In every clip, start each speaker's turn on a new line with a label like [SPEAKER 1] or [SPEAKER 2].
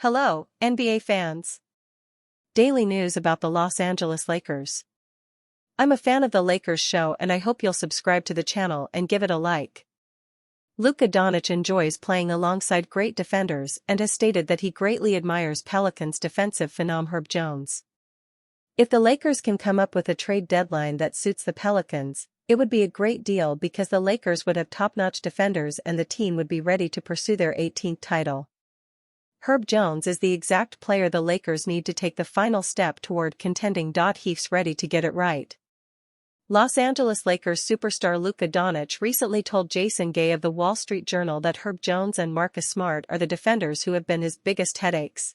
[SPEAKER 1] Hello, NBA fans. Daily news about the Los Angeles Lakers. I'm a fan of the Lakers show and I hope you'll subscribe to the channel and give it a like. Luka Doncic enjoys playing alongside great defenders and has stated that he greatly admires Pelicans defensive phenom Herb Jones. If the Lakers can come up with a trade deadline that suits the Pelicans, it would be a great deal because the Lakers would have top-notch defenders and the team would be ready to pursue their 18th title. Herb Jones is the exact player the Lakers need to take the final step toward contending. He's ready to get it right. Los Angeles Lakers superstar Luka Doncic recently told Jason Gay of the Wall Street Journal that Herb Jones and Marcus Smart are the defenders who have been his biggest headaches.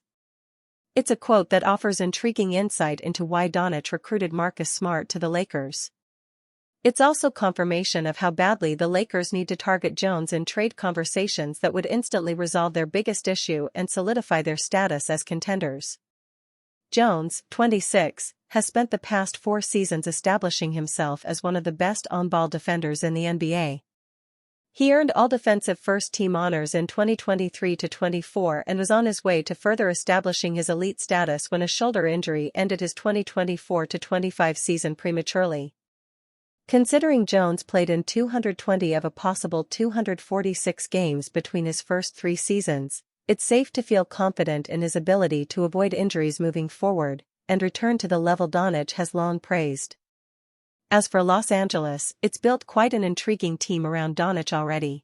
[SPEAKER 1] It's a quote that offers intriguing insight into why Doncic recruited Marcus Smart to the Lakers. It's also confirmation of how badly the Lakers need to target Jones in trade conversations that would instantly resolve their biggest issue and solidify their status as contenders. Jones, 26, has spent the past 4 seasons establishing himself as one of the best on-ball defenders in the NBA. He earned all-defensive first-team honors in 2023-24 and was on his way to further establishing his elite status when a shoulder injury ended his 2024-25 season prematurely. Considering Jones played in 220 of a possible 246 games between his first 3 seasons, it's safe to feel confident in his ability to avoid injuries moving forward and return to the level Doncic has long praised. As for Los Angeles, it's built quite an intriguing team around Doncic already.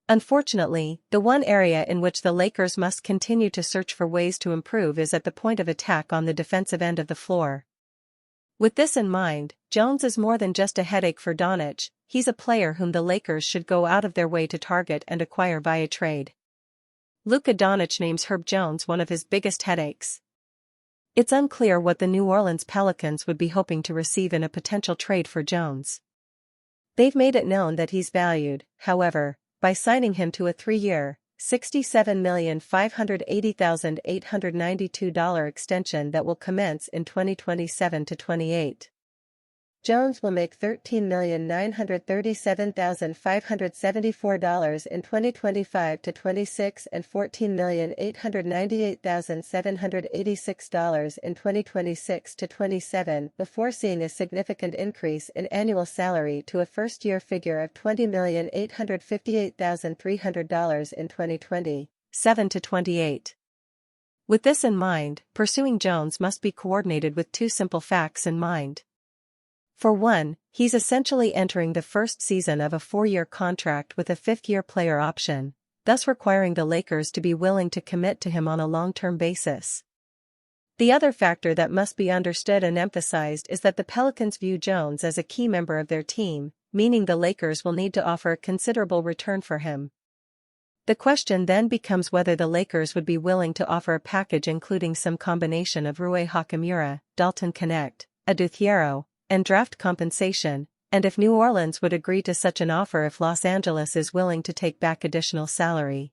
[SPEAKER 1] Unfortunately, the one area in which the Lakers must continue to search for ways to improve is at the point of attack on the defensive end of the floor. With this in mind, Jones is more than just a headache for Doncic, he's a player whom the Lakers should go out of their way to target and acquire via trade. Luka Doncic names Herb Jones one of his biggest headaches. It's unclear what the New Orleans Pelicans would be hoping to receive in a potential trade for Jones. They've made it known that he's valued, however, by signing him to a 3-year, $67,580,892 extension that will commence in 2027-28. Jones will make $13,937,574 in 2025-26 and $14,898,786 in 2026-27 before seeing a significant increase in annual salary to a first-year figure of $20,858,300 in 2027-28. With this in mind, pursuing Jones must be coordinated with 2 simple facts in mind. For one, he's essentially entering the first season of a 4-year contract with a 5th-year player option, thus requiring the Lakers to be willing to commit to him on a long-term basis. The other factor that must be understood and emphasized is that the Pelicans view Jones as a key member of their team, meaning the Lakers will need to offer a considerable return for him. The question then becomes whether the Lakers would be willing to offer a package including some combination of Rui Hachimura, Dalton Knecht, Adou Thiero, and draft compensation, and if New Orleans would agree to such an offer if Los Angeles is willing to take back additional salary.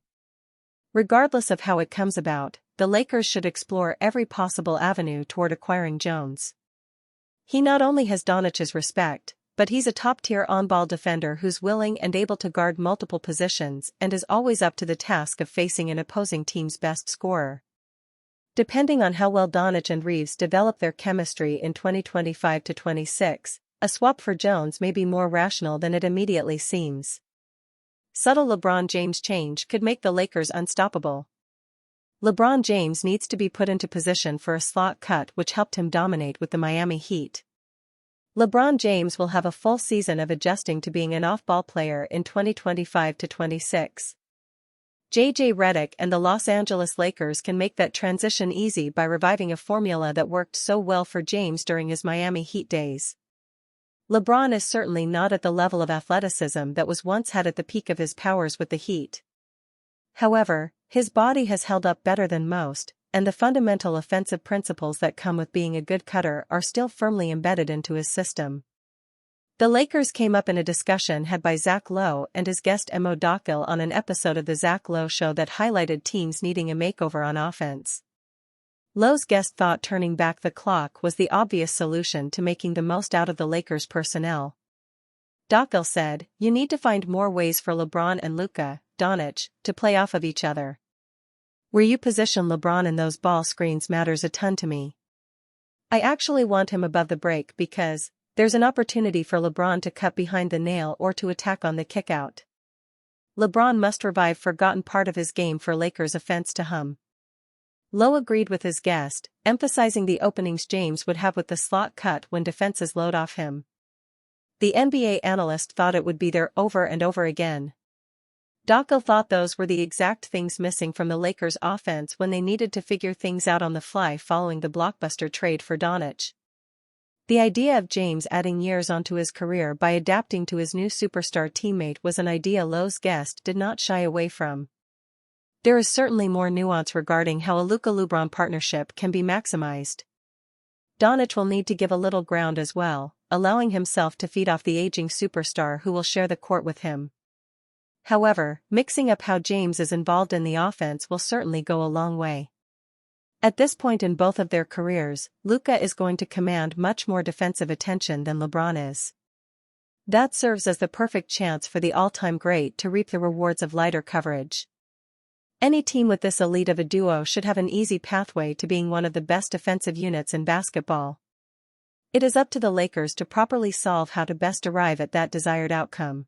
[SPEAKER 1] Regardless of how it comes about, the Lakers should explore every possible avenue toward acquiring Jones. He not only has Doncic's respect, but he's a top-tier on-ball defender who's willing and able to guard multiple positions and is always up to the task of facing an opposing team's best scorer. Depending on how well Doncic and Reeves develop their chemistry in 2025-26, a swap for Jones may be more rational than it immediately seems. Subtle LeBron James change could make the Lakers unstoppable. LeBron James needs to be put into position for a slot cut which helped him dominate with the Miami Heat. LeBron James will have a full season of adjusting to being an off-ball player in 2025-26. J.J. Redick and the Los Angeles Lakers can make that transition easy by reviving a formula that worked so well for James during his Miami Heat days. LeBron is certainly not at the level of athleticism that was once had at the peak of his powers with the Heat. However, his body has held up better than most, and the fundamental offensive principles that come with being a good cutter are still firmly embedded into his system. The Lakers came up in a discussion had by Zach Lowe and his guest Emo Dakhil on an episode of The Zach Lowe Show that highlighted teams needing a makeover on offense. Lowe's guest thought turning back the clock was the obvious solution to making the most out of the Lakers' personnel. Docal said, "You need to find more ways for LeBron and Luka Doncic to play off of each other. Where you position LeBron in those ball screens matters a ton to me. I actually want him above the break because there's an opportunity for LeBron to cut behind the nail or to attack on the kickout. LeBron must revive forgotten part of his game for Lakers offense to hum." Lowe agreed with his guest, emphasizing the openings James would have with the slot cut when defenses load off him. The NBA analyst thought it would be there over and over again. Docal thought those were the exact things missing from the Lakers' offense when they needed to figure things out on the fly following the blockbuster trade for Doncic. The idea of James adding years onto his career by adapting to his new superstar teammate was an idea Lowe's guest did not shy away from. There is certainly more nuance regarding how a Luka-LeBron partnership can be maximized. Doncic will need to give a little ground as well, allowing himself to feed off the aging superstar who will share the court with him. However, mixing up how James is involved in the offense will certainly go a long way. At this point in both of their careers, Luka is going to command much more defensive attention than LeBron is. That serves as the perfect chance for the all-time great to reap the rewards of lighter coverage. Any team with this elite of a duo should have an easy pathway to being one of the best defensive units in basketball. It is up to the Lakers to properly solve how to best arrive at that desired outcome.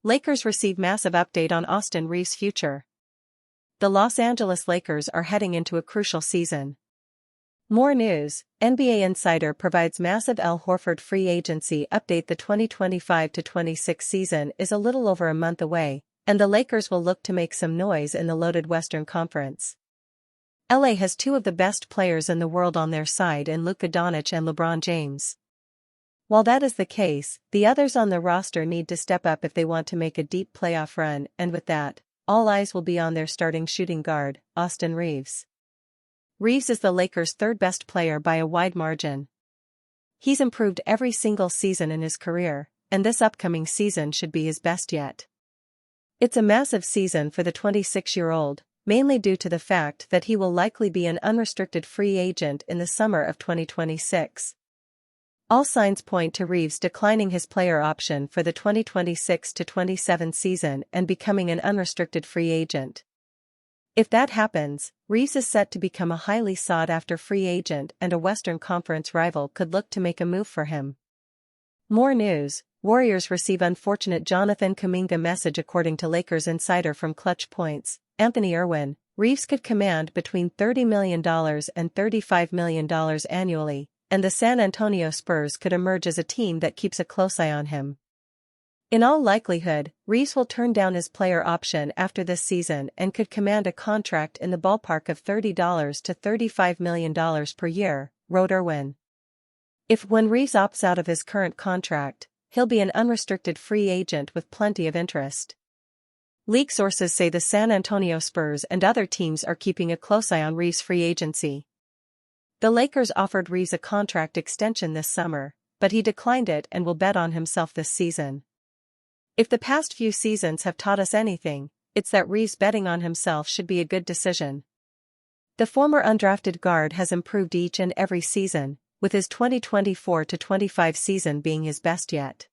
[SPEAKER 1] Lakers receive massive update on Austin Reeves' future. The Los Angeles Lakers are heading into a crucial season. More news: NBA Insider provides massive Al Horford free agency update. The 2025-26 season is a little over a month away, and the Lakers will look to make some noise in the loaded Western Conference. LA has two of the best players in the world on their side in Luka Doncic and LeBron James. While that is the case, the others on the roster need to step up if they want to make a deep playoff run, and with that, all eyes will be on their starting shooting guard, Austin Reeves. Reeves is the Lakers' third-best player by a wide margin. He's improved every single season in his career, and this upcoming season should be his best yet. It's a massive season for the 26-year-old, mainly due to the fact that he will likely be an unrestricted free agent in the summer of 2026. All signs point to Reeves declining his player option for the 2026-27 season and becoming an unrestricted free agent. If that happens, Reeves is set to become a highly sought-after free agent, and a Western Conference rival could look to make a move for him. More news: Warriors receive unfortunate Jonathan Kuminga message. According to Lakers insider from Clutch Points, Anthony Irwin, Reeves could command between $30 million and $35 million annually, and the San Antonio Spurs could emerge as a team that keeps a close eye on him. In all likelihood, Reeves will turn down his player option after this season and could command a contract in the ballpark of $30 to $35 million per year, wrote Irwin. When Reeves opts out of his current contract, he'll be an unrestricted free agent with plenty of interest. League sources say the San Antonio Spurs and other teams are keeping a close eye on Reeves' free agency. The Lakers offered Reeves a contract extension this summer, but he declined it and will bet on himself this season. If the past few seasons have taught us anything, it's that Reeves betting on himself should be a good decision. The former undrafted guard has improved each and every season, with his 2024-25 season being his best yet.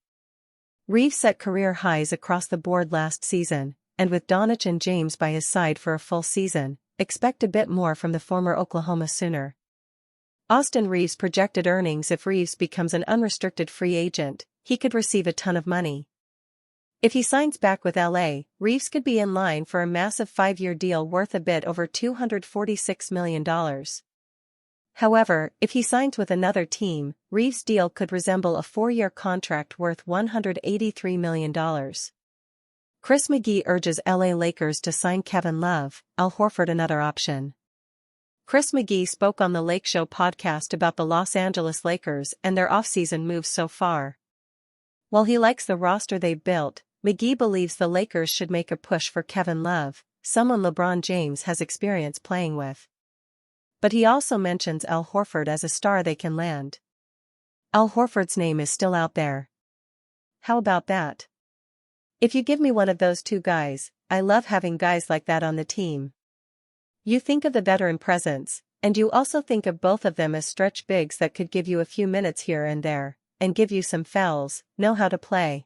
[SPEAKER 1] Reeves set career highs across the board last season, and with Doncic and James by his side for a full season, expect a bit more from the former Oklahoma Sooner. Austin Reeves projected earnings: if Reeves becomes an unrestricted free agent, he could receive a ton of money. If he signs back with LA, Reeves could be in line for a massive 5-year deal worth a bit over $246 million. However, if he signs with another team, Reeves' deal could resemble a 4-year contract worth $183 million. Chris McGee urges LA Lakers to sign Kevin Love, Al Horford another option. Chris McGee spoke on the Lake Show podcast about the Los Angeles Lakers and their offseason moves so far. While he likes the roster they've built, McGee believes the Lakers should make a push for Kevin Love, someone LeBron James has experience playing with. But he also mentions Al Horford as a star they can land. Al Horford's name is still out there. How about that? If you give me one of those two guys, I love having guys like that on the team. You think of the veteran presence, and you also think of both of them as stretch bigs that could give you a few minutes here and there, and give you some fouls, know how to play.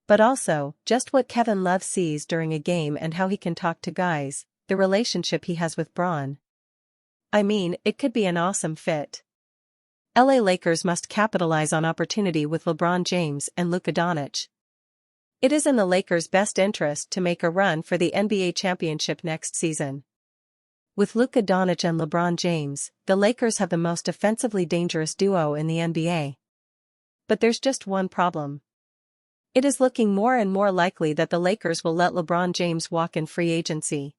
[SPEAKER 1] But also, just what Kevin Love sees during a game and how he can talk to guys, the relationship he has with Bron. I mean, it could be an awesome fit. LA Lakers must capitalize on opportunity with LeBron James and Luka Doncic. It is in the Lakers' best interest to make a run for the NBA championship next season. With Luka Doncic and LeBron James, the Lakers have the most offensively dangerous duo in the NBA. But there's just one problem. It is looking more and more likely that the Lakers will let LeBron James walk in free agency.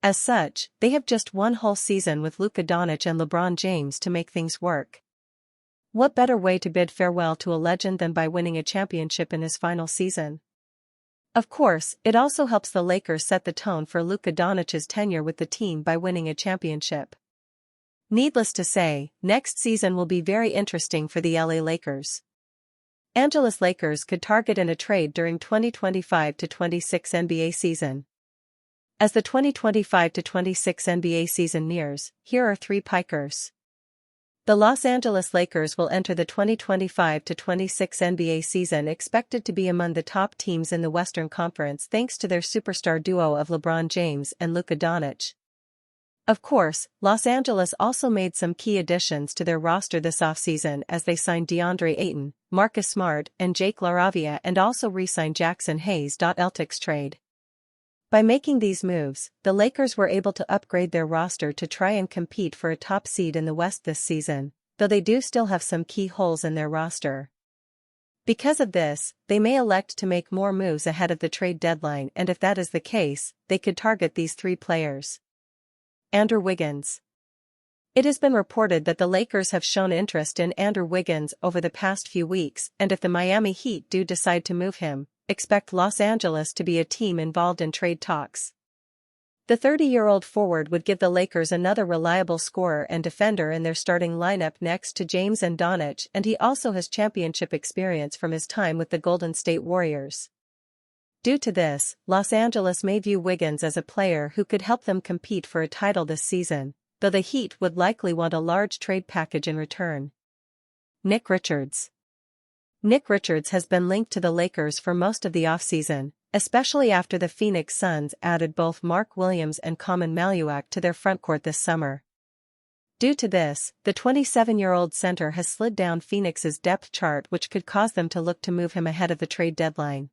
[SPEAKER 1] As such, they have just one whole season with Luka Doncic and LeBron James to make things work. What better way to bid farewell to a legend than by winning a championship in his final season? Of course, it also helps the Lakers set the tone for Luka Doncic's tenure with the team by winning a championship. Needless to say, next season will be very interesting for the LA Lakers. Angeles Lakers could target in a trade during 2025-26 NBA season. As the 2025-26 NBA season nears, here are 3 pikers. The Los Angeles Lakers will enter the 2025-26 NBA season expected to be among the top teams in the Western Conference thanks to their superstar duo of LeBron James and Luka Doncic. Of course, Los Angeles also made some key additions to their roster this offseason as they signed DeAndre Ayton, Marcus Smart, and Jake LaRavia and also re-signed Jackson Hayes. Celtics trade. By making these moves, the Lakers were able to upgrade their roster to try and compete for a top seed in the West this season, though they do still have some key holes in their roster. Because of this, they may elect to make more moves ahead of the trade deadline, and if that is the case, they could target these 3 players. Andrew Wiggins. It has been reported that the Lakers have shown interest in Andrew Wiggins over the past few weeks, and if the Miami Heat do decide to move him, expect Los Angeles to be a team involved in trade talks. The 30-year-old forward would give the Lakers another reliable scorer and defender in their starting lineup next to James and Doncic, and he also has championship experience from his time with the Golden State Warriors. Due to this, Los Angeles may view Wiggins as a player who could help them compete for a title this season, though the Heat would likely want a large trade package in return. Nick Richards. Nick Richards has been linked to the Lakers for most of the offseason, especially after the Phoenix Suns added both Mark Williams and Common Maluak to their frontcourt this summer. Due to this, the 27-year-old center has slid down Phoenix's depth chart, which could cause them to look to move him ahead of the trade deadline.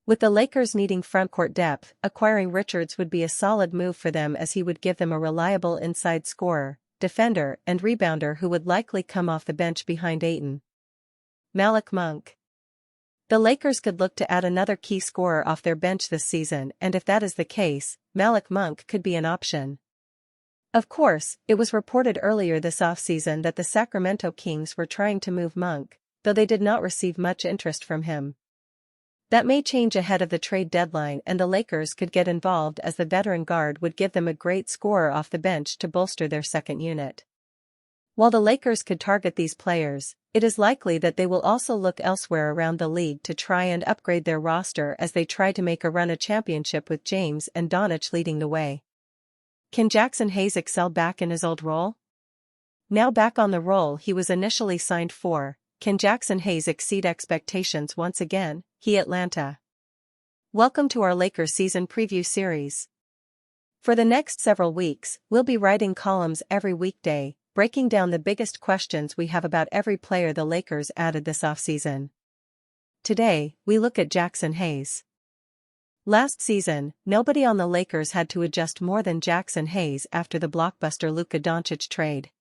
[SPEAKER 1] With the Lakers needing frontcourt depth, acquiring Richards would be a solid move for them as he would give them a reliable inside scorer, defender, and rebounder who would likely come off the bench behind Ayton. Malik Monk. The Lakers could look to add another key scorer off their bench this season, and if that is the case, Malik Monk could be an option. Of course, it was reported earlier this offseason that the Sacramento Kings were trying to move Monk, though they did not receive much interest from him. That may change ahead of the trade deadline, and the Lakers could get involved as the veteran guard would give them a great scorer off the bench to bolster their second unit. While the Lakers could target these players, it is likely that they will also look elsewhere around the league to try and upgrade their roster as they try to make a run at championship with James and Doncic leading the way. Can Jackson Hayes excel back in his old role? Now back on the role he was initially signed for, can Jackson Hayes exceed expectations once again? He Atlanta. Welcome to our Lakers season preview series. For the next several weeks, we'll be writing columns every weekday, breaking down the biggest questions we have about every player the Lakers added this offseason. Today, we look at Jackson Hayes. Last season, nobody on the Lakers had to adjust more than Jackson Hayes after the blockbuster Luka Doncic trade.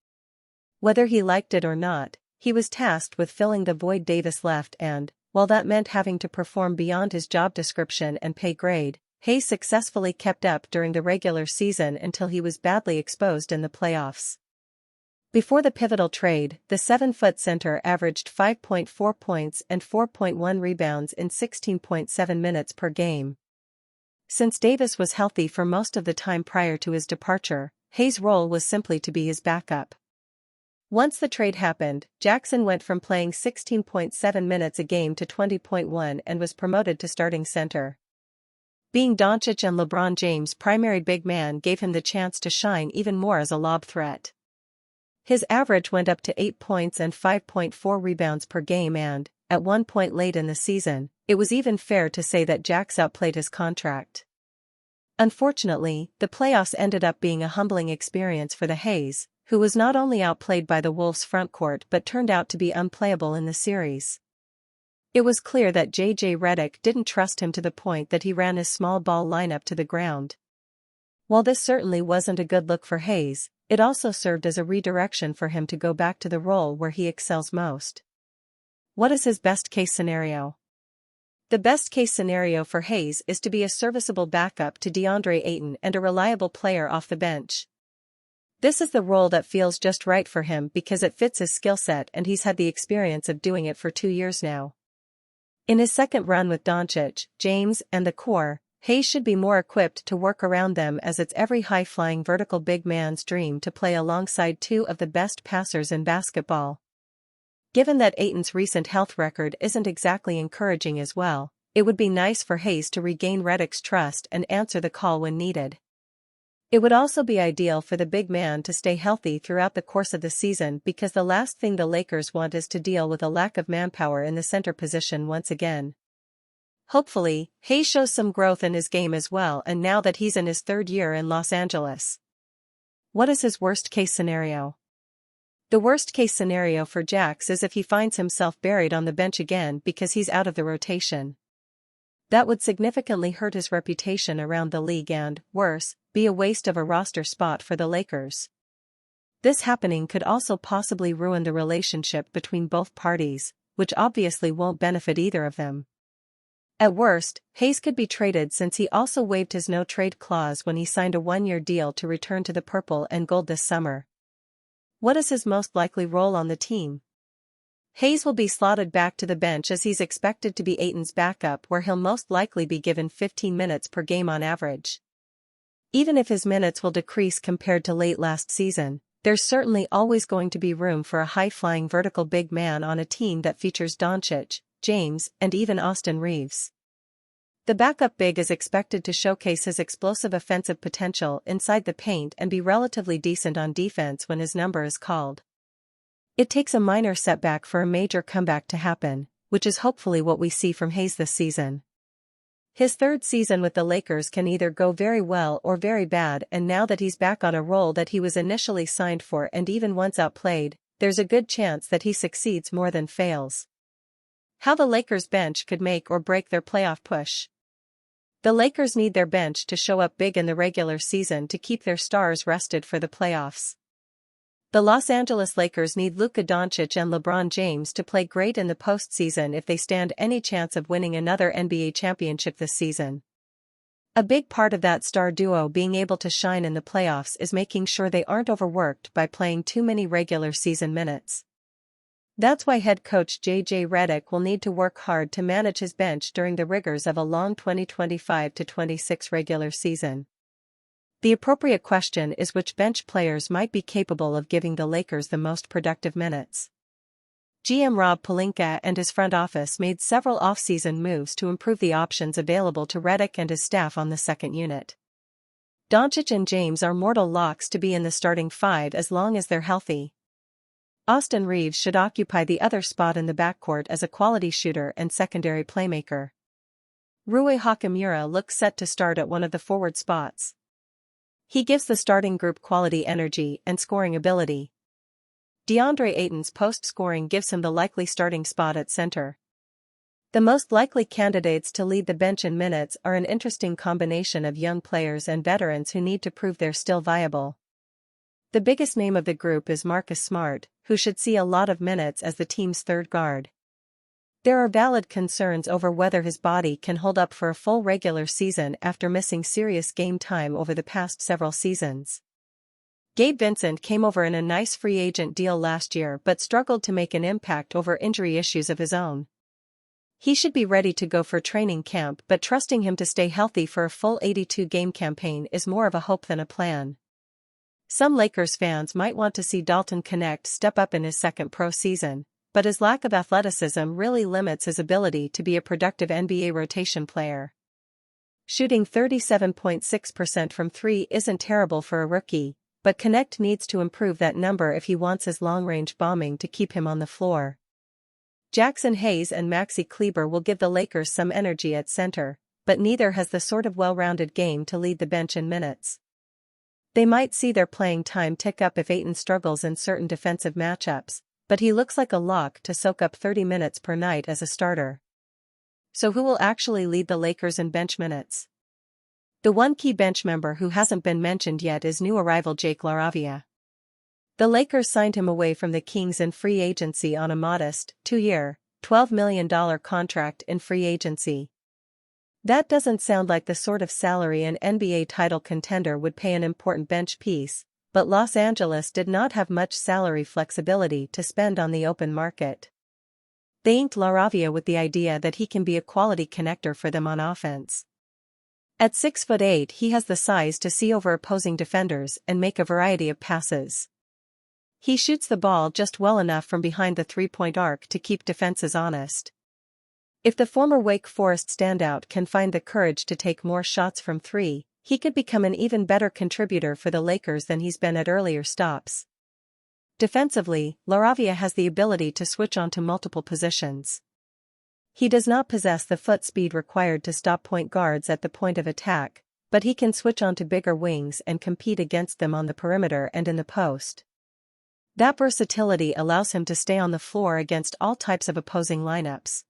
[SPEAKER 1] Whether he liked it or not, he was tasked with filling the void Davis left, and, while that meant having to perform beyond his job description and pay grade, Hayes successfully kept up during the regular season until he was badly exposed in the playoffs. Before the pivotal trade, the 7-foot center averaged 5.4 points and 4.1 rebounds in 16.7 minutes per game. Since Davis was healthy for most of the time prior to his departure, Hayes' role was simply to be his backup. Once the trade happened, Jackson went from playing 16.7 minutes a game to 20.1 and was promoted to starting center. Being Doncic and LeBron James' primary big man gave him the chance to shine even more as a lob threat. His average went up to 8 points and 5.4 rebounds per game and, at one point late in the season, it was even fair to say that Jax outplayed his contract. Unfortunately, the playoffs ended up being a humbling experience for the Hayes, who was not only outplayed by the Wolves' frontcourt but turned out to be unplayable in the series. It was clear that J.J. Redick didn't trust him to the point that he ran his small ball lineup to the ground. While this certainly wasn't a good look for Hayes, it also served as a redirection for him to go back to the role where he excels most. What is his best-case scenario? The best-case scenario for Hayes is to be a serviceable backup to DeAndre Ayton and a reliable player off the bench. This is the role that feels just right for him because it fits his skill set and he's had the experience of doing it for 2 years now. In his second run with Doncic, James, and the core, Hayes should be more equipped to work around them, as it's every high-flying vertical big man's dream to play alongside two of the best passers in basketball. Given that Ayton's recent health record isn't exactly encouraging as well, it would be nice for Hayes to regain Redick's trust and answer the call when needed. It would also be ideal for the big man to stay healthy throughout the course of the season, because the last thing the Lakers want is to deal with a lack of manpower in the center position once again. Hopefully, Hayes shows some growth in his game as well, and now that he's in his third year in Los Angeles. What is his worst-case scenario? The worst-case scenario for Jax is if he finds himself buried on the bench again because he's out of the rotation. That would significantly hurt his reputation around the league and, worse, be a waste of a roster spot for the Lakers. This happening could also possibly ruin the relationship between both parties, which obviously won't benefit either of them. At worst, Hayes could be traded, since he also waived his no-trade clause when he signed a 1-year deal to return to the purple and gold this summer. What is his most likely role on the team? Hayes will be slotted back to the bench, as he's expected to be Ayton's backup, where he'll most likely be given 15 minutes per game on average. Even if his minutes will decrease compared to late last season, there's certainly always going to be room for a high-flying vertical big man on a team that features Doncic, James, and even Austin Reeves. The backup big is expected to showcase his explosive offensive potential inside the paint and be relatively decent on defense when his number is called. It takes a minor setback for a major comeback to happen, which is hopefully what we see from Hayes this season. His third season with the Lakers can either go very well or very bad, and now that he's back on a role that he was initially signed for and even once outplayed, there's a good chance that he succeeds more than fails. How the Lakers bench could make or break their playoff push. The Lakers need their bench to show up big in the regular season to keep their stars rested for the playoffs. The Los Angeles Lakers need Luka Doncic and LeBron James to play great in the postseason if they stand any chance of winning another NBA championship this season. A big part of that star duo being able to shine in the playoffs is making sure they aren't overworked by playing too many regular season minutes. That's why head coach J.J. Redick will need to work hard to manage his bench during the rigors of a long 2025-26 regular season. The appropriate question is which bench players might be capable of giving the Lakers the most productive minutes. GM Rob Pelinka and his front office made several off-season moves to improve the options available to Redick and his staff on the second unit. Doncic and James are mortal locks to be in the starting five as long as they're healthy. Austin Reeves should occupy the other spot in the backcourt as a quality shooter and secondary playmaker. Rui Hachimura looks set to start at one of the forward spots. He gives the starting group quality energy and scoring ability. DeAndre Ayton's post-scoring gives him the likely starting spot at center. The most likely candidates to lead the bench in minutes are an interesting combination of young players and veterans who need to prove they're still viable. The biggest name of the group is Marcus Smart, who should see a lot of minutes as the team's third guard. There are valid concerns over whether his body can hold up for a full regular season after missing serious game time over the past several seasons. Gabe Vincent came over in a nice free agent deal last year but struggled to make an impact over injury issues of his own. He should be ready to go for training camp, but trusting him to stay healthy for a full 82-game campaign is more of a hope than a plan. Some Lakers fans might want to see Dalton Knecht step up in his second pro season, but his lack of athleticism really limits his ability to be a productive NBA rotation player. Shooting 37.6% from three isn't terrible for a rookie, but Knecht needs to improve that number if he wants his long-range bombing to keep him on the floor. Jackson Hayes and Maxi Kleber will give the Lakers some energy at center, but neither has the sort of well-rounded game to lead the bench in minutes. They might see their playing time tick up if Ayton struggles in certain defensive matchups, but he looks like a lock to soak up 30 minutes per night as a starter. So who will actually lead the Lakers in bench minutes? The one key bench member who hasn't been mentioned yet is new arrival Jake LaRavia. The Lakers signed him away from the Kings in free agency on a modest, 2-year, $12 million contract in free agency. That doesn't sound like the sort of salary an NBA title contender would pay an important bench piece, but Los Angeles did not have much salary flexibility to spend on the open market. They inked LaRavia with the idea that he can be a quality connector for them on offense. At 6'8", he has the size to see over opposing defenders and make a variety of passes. He shoots the ball just well enough from behind the three-point arc to keep defenses honest. If the former Wake Forest standout can find the courage to take more shots from three, he could become an even better contributor for the Lakers than he's been at earlier stops. Defensively, LaRavia has the ability to switch onto multiple positions. He does not possess the foot speed required to stop point guards at the point of attack, but he can switch onto bigger wings and compete against them on the perimeter and in the post. That versatility allows him to stay on the floor against all types of opposing lineups.